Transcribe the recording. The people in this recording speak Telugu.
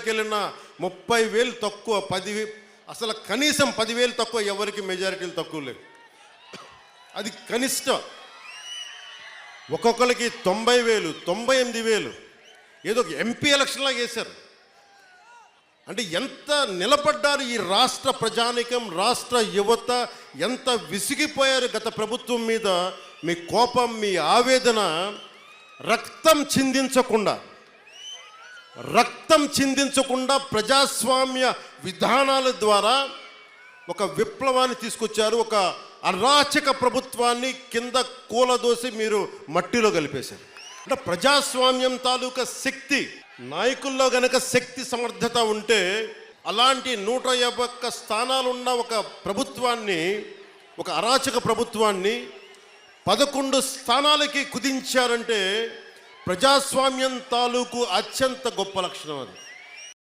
వెళ్ళిన 30,000 తక్కువ, 10 అసలు కనీసం 10,000 తక్కువ, ఎవరికి మెజారిటీలు తక్కువ లేవు. అది కనిష్టం. ఒక్కొక్కరికి 90,000, 98,000 ఏదో ఎంపీ ఎలక్షన్లా చేశారు. అంటే ఎంత నిలబడ్డారు ఈ రాష్ట్ర ప్రజానికం, రాష్ట్ర యువత ఎంత విసిగిపోయారు గత ప్రభుత్వం మీద. మీ కోపం, మీ ఆవేదన రక్తం చిందించకుండా ప్రజాస్వామ్య విధానాల ద్వారా ఒక విప్లవాన్ని తీసుకొచ్చారు. ఒక అరాచక ప్రభుత్వాన్ని కింద కూలదోసి మీరు మట్టిలో కలిపేశారు. అంటే ప్రజాస్వామ్యం తాలూకా శక్తి, నాయకుల్లో గనక శక్తి సమర్థత ఉంటే అలాంటి 151 స్థానాలున్న ఒక ప్రభుత్వాన్ని, ఒక అరాచక ప్రభుత్వాన్ని 11 స్థానాలకి కుదించారంటే ప్రజాస్వామ్యం తాలూకు అత్యంత గొప్ప లక్షణం అది.